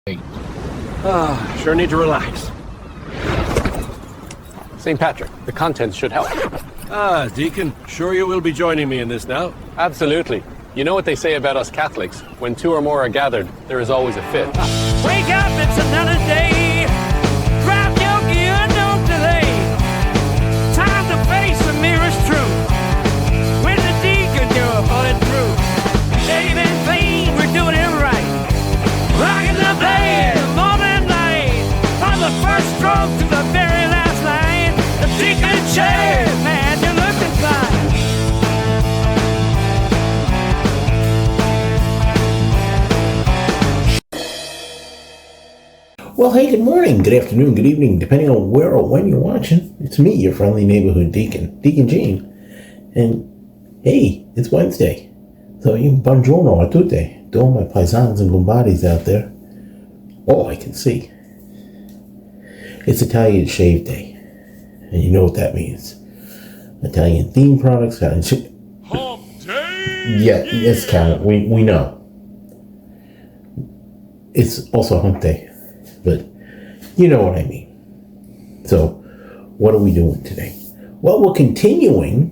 Sure need to relax. St. Patrick, the contents should help. Deacon, sure you will be joining me in this now? Absolutely. You know what they say about us Catholics? When two or more are gathered, there is always a fifth. Wake up, it's another day. Grab your gear and don't delay. Time to face the mirror's truth. With the Deacon, you're bulletproof. Saving things, we're doing it right. Rocking the band, morning light. From the first stroke to the very last line. The Deacon chair, man, you're looking fine. Well, hey, good morning, good afternoon, good evening, depending on where or when you're watching. It's me, your friendly neighborhood Deacon, Deacon Gene. And, hey, it's Wednesday. So, Buongiorno a tutti, to all my paisans and gumbadis out there. All I can see. It's Italian Shave Day. And you know what that means. Italian themed products. Hump day! Yeah, it's count. We know. It's also Hump Day. But you know what I mean. So, what are we doing today? Well, we're continuing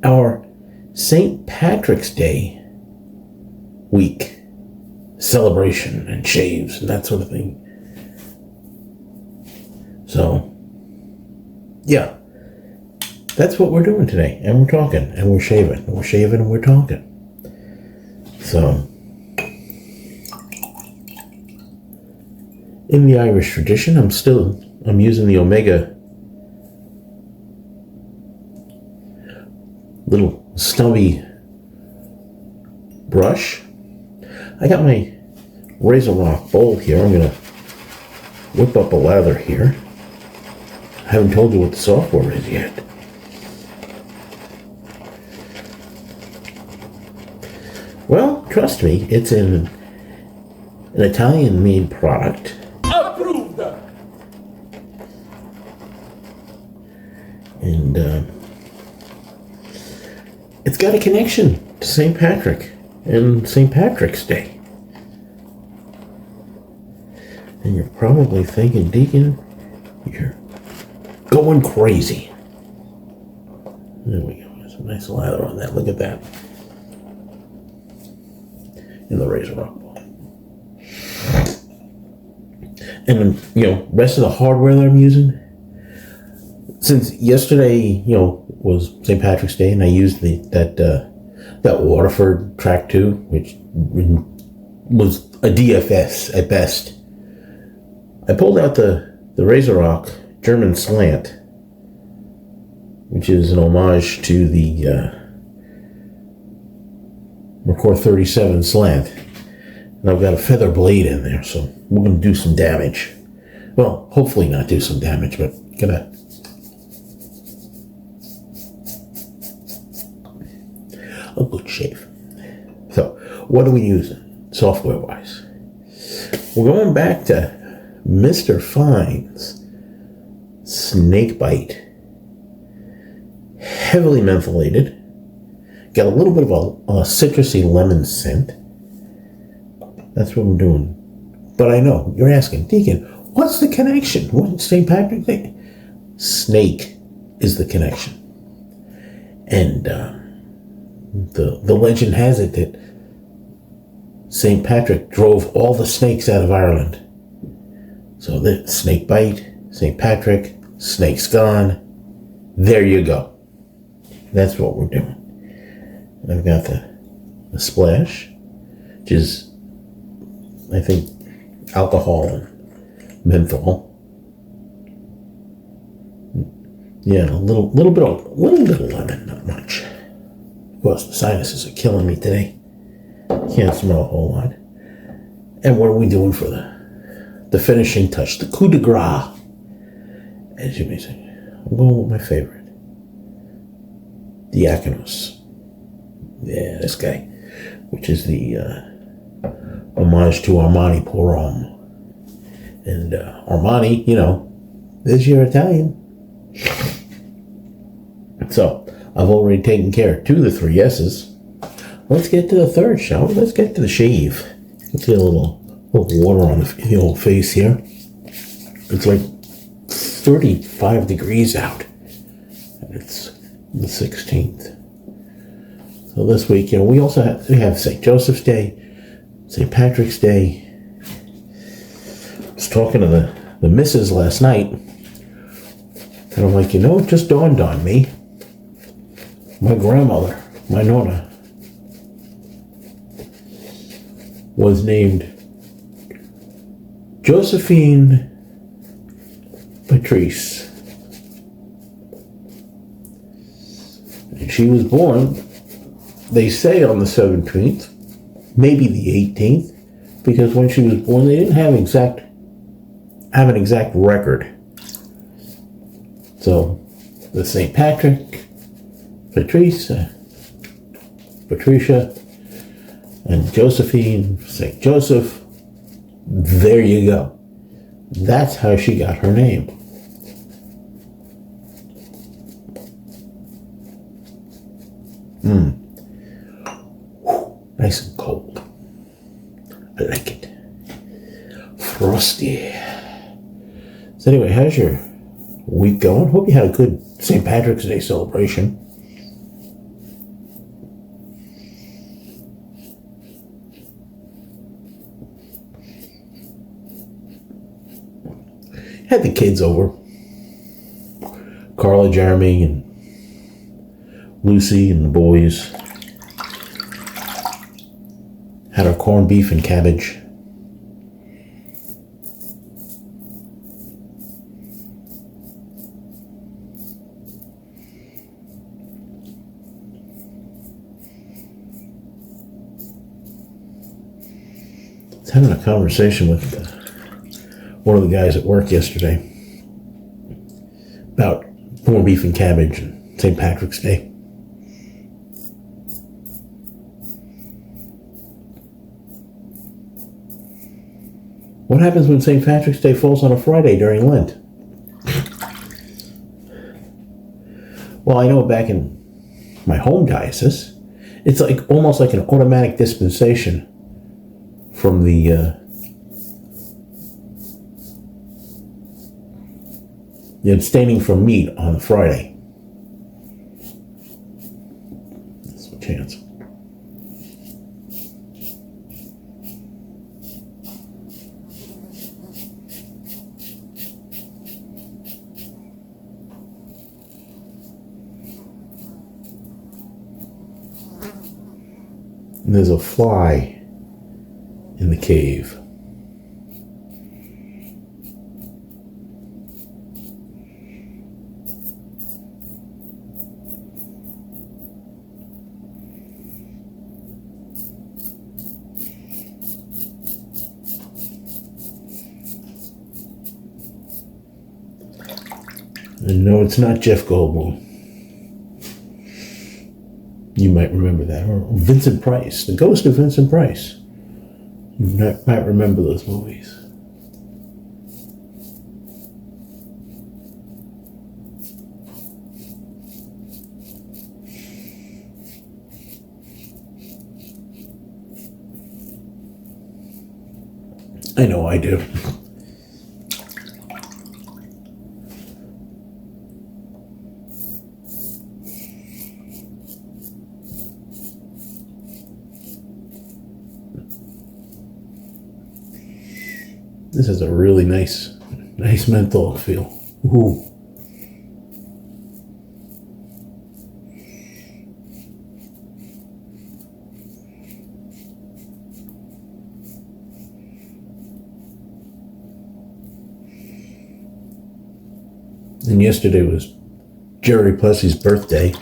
our St. Patrick's Day week celebration and shaves and that sort of thing. So, yeah, that's what we're doing today. And we're talking and we're shaving and we're shaving and we're talking. So, in the Irish tradition, I'm using the Omega little stubby brush. I got my razor rock bowl here. I'm going to whip up a lather here. I haven't told you what the software is yet. Well, trust me, it's an Italian-made product. Approved! And it's got a connection to St. Patrick and St. Patrick's Day. And you're probably thinking, Deacon, you're going crazy. There we go. There's a nice lather on that. Look at that. In the razor rock bowl. And, rest of the hardware that I'm using, since yesterday, was St. Patrick's Day, and I used that Waterford Track 2, which was a DFS at best. I pulled out the Razor Rock German Slant, which is an homage to the Mercor 37 Slant. And I've got a feather blade in there, so we're going to do some damage. Well, hopefully not do some damage, but gonna a good shave. So, what are we using software-wise? We're going back to Mr. Fine's Snake Bite. Heavily mentholated. Got a little bit of a citrusy lemon scent. That's what we're doing. But I know, you're asking, Deacon, what's the connection? What St. Patrick's Day? Snake is the connection. And the legend has it that St. Patrick drove all the snakes out of Ireland. So the snake bite, St. Patrick, snake's gone. There you go. That's what we're doing. I've got the splash, which is, I think, alcohol and menthol. Yeah, a little bit of lemon, not much. Of course, the sinuses are killing me today. Can't smell a whole lot. And what are we doing for the finishing touch, the coup de grace? As you may say, I'm going with my favorite, Diakonos. Yeah, this guy, which is the homage to Armani pour homme. And Armani, is your Italian. So, I've already taken care of 2 of the 3 S's. Let's get to the third, shall we? Let's get to the shave. Let's get a little A little water on the old face here. It's like 35 degrees out. And it's the 16th. So this week, we also have St. Joseph's Day, St. Patrick's Day. I was talking to the missus last night, and I'm like, it just dawned on me. My grandmother, my nonna, was named Josephine Patrice. And she was born, they say, on the 17th, maybe the 18th, because when she was born, they didn't have an exact record. So, the St. Patrick, Patricia, and Josephine, St. Joseph, there you go. That's how she got her name. Nice and cold. I like it. Frosty. So anyway, how's your week going? Hope you had a good St. Patrick's Day celebration. Had the kids over. Carla, Jeremy, and Lucy and the boys. Had our corned beef and cabbage. I was having a conversation with one of the guys at work yesterday about corned beef and cabbage and St. Patrick's Day. What happens when St. Patrick's Day falls on a Friday during Lent? Well, I know back in my home diocese, it's like almost like an automatic dispensation from the abstaining from meat on Friday. That's a chance. And there's a fly in the cave. And no, it's not Jeff Goldblum. You might remember that. Or Vincent Price, the ghost of Vincent Price. You might remember those movies. I know I do. This is a really nice menthol feel. Ooh. And yesterday was Jerry Plessy's birthday.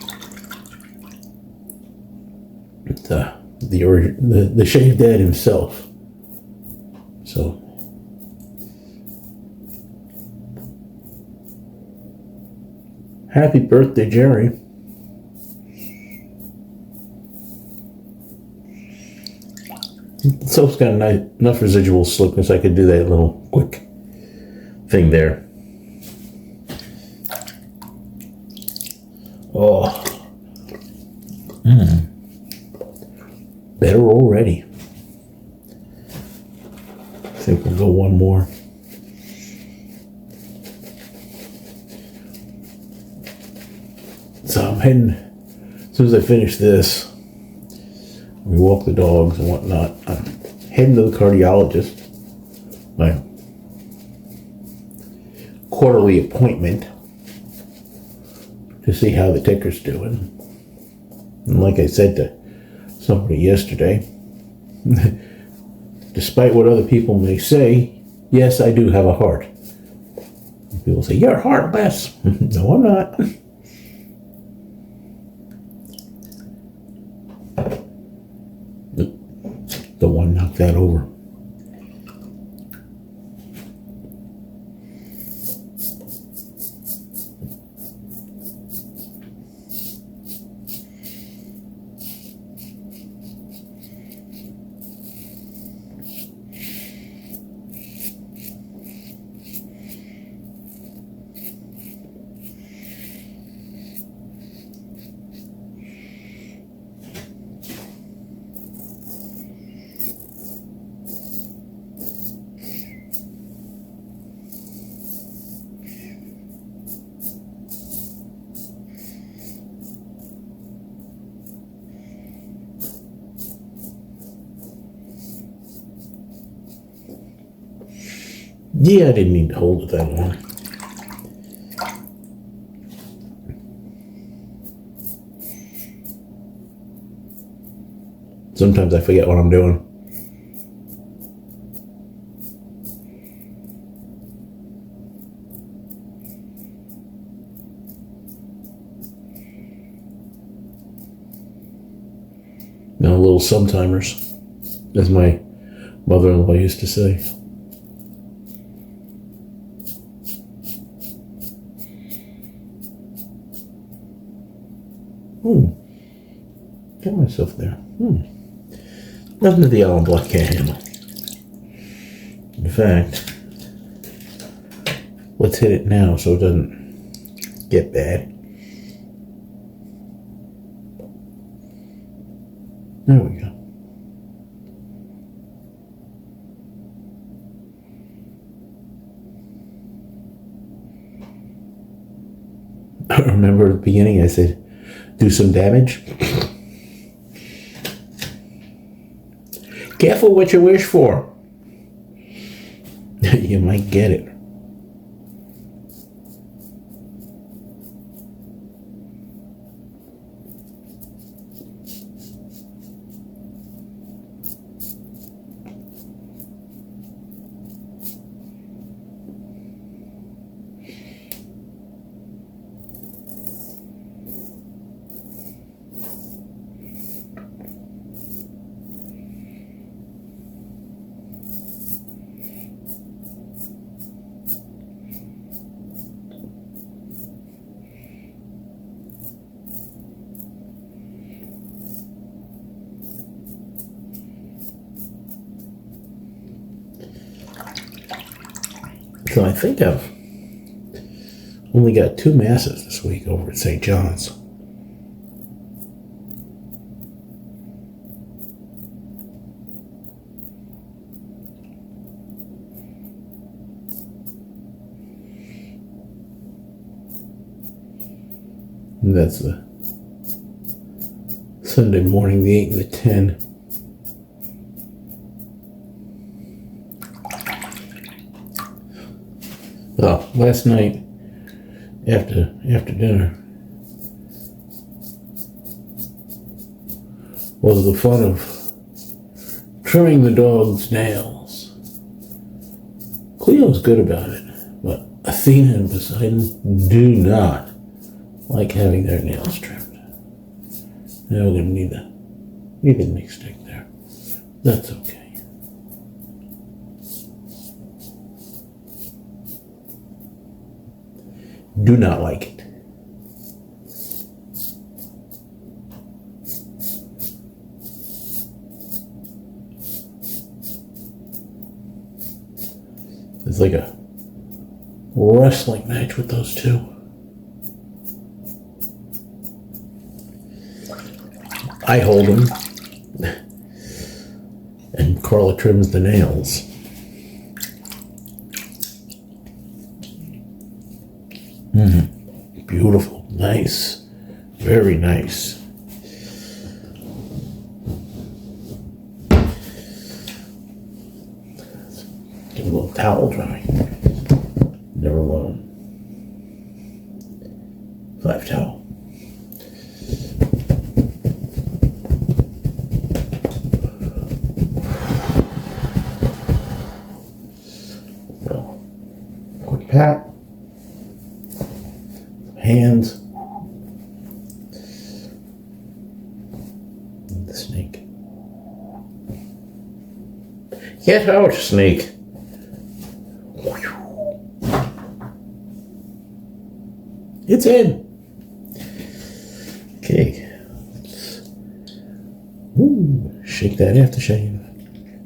The shaved dad himself. So happy birthday, Jerry. The soap's got enough residual slickness I could do that little quick thing there. Oh. Better already. think we'll go one more. So I'm heading, as soon as I finish this, we walk the dogs and whatnot, I'm heading to the cardiologist, my quarterly appointment, to see how the ticker's doing. And like I said to somebody yesterday, despite what other people may say, yes, I do have a heart. People say, you're heartless. No, I'm not. The one knocked that over. Yeah, I didn't need to hold it that long. Sometimes I forget what I'm doing. Now, little sometimers, as my mother-in-law used to say. Get myself there. Nothing that the Alum block can't handle. In fact, let's hit it now so it doesn't get bad. There we go. I remember at the beginning I said, do some damage. Careful what you wish for. You might get it. So I think I've only got 2 masses this week over at St. John's. And that's the Sunday morning, the 8 and the 10. Well, last night, after dinner, was the fun of trimming the dog's nails. Cleo's good about it, but Athena and Poseidon do not like having their nails trimmed. Now we're going to need a mix stick there. That's okay. Do not like it. It's like a wrestling match with those two. I hold them, and Carla trims the nails. Beautiful. Nice. Very nice. Get a little towel dry. Never alone. 5 towel. Quick pat. Hands. The snake. Get out, snake. It's in. Okay. Ooh, shake that aftershave.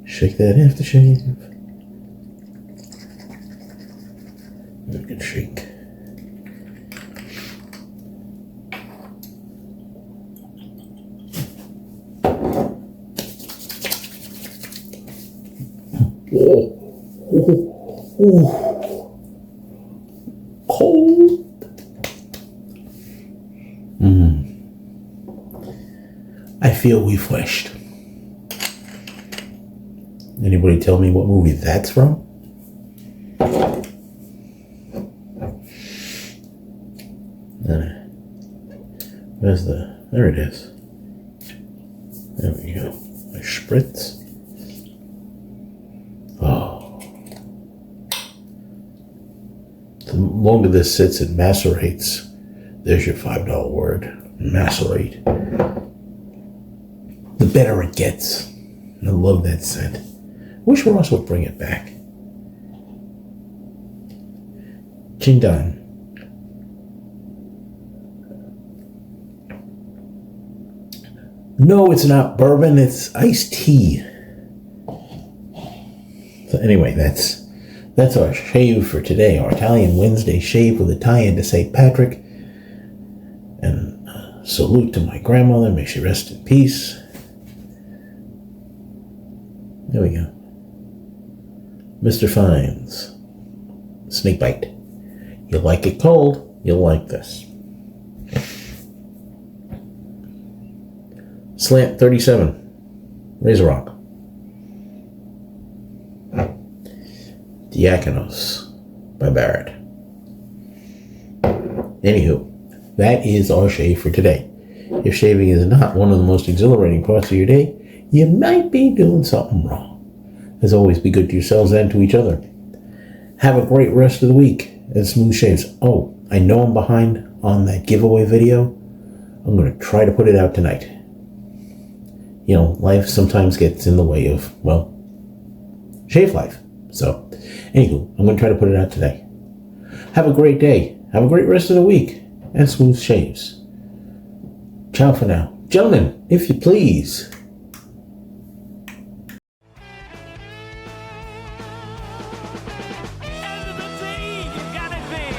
Shake that aftershave. Very good shake. Oh. Cold. I feel refreshed. Anybody tell me what movie that's from? Where's there it is. There we go. My spritz. Oh. The longer this sits, it macerates. There's your $5 word. Macerate. The better it gets. I love that scent. Wish Ross would bring it back. Chindan. No, it's not bourbon, it's iced tea. So anyway, that's our shave for today. Our Italian Wednesday shave with a tie-in to St. Patrick. And salute to my grandmother. May she rest in peace. There we go. Mr. Fine's Snake Bite. You like it cold, you'll like this. Slant 37. Razor Rock. Diakonos by Barrett. Anywho, that is our shave for today. If shaving is not one of the most exhilarating parts of your day, you might be doing something wrong. As always, be good to yourselves and to each other. Have a great rest of the week and smooth shaves. Oh, I know I'm behind on that giveaway video. I'm going to try to put it out tonight. You know, life sometimes gets in the way of, well, shave life. So, anywho, I'm going to try to put it out today. Have a great day. Have a great rest of the week. And smooth shaves. Ciao for now. Gentlemen, if you please. End of the day, you got it bad.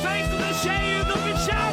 Thanks to the shave, looking sharp.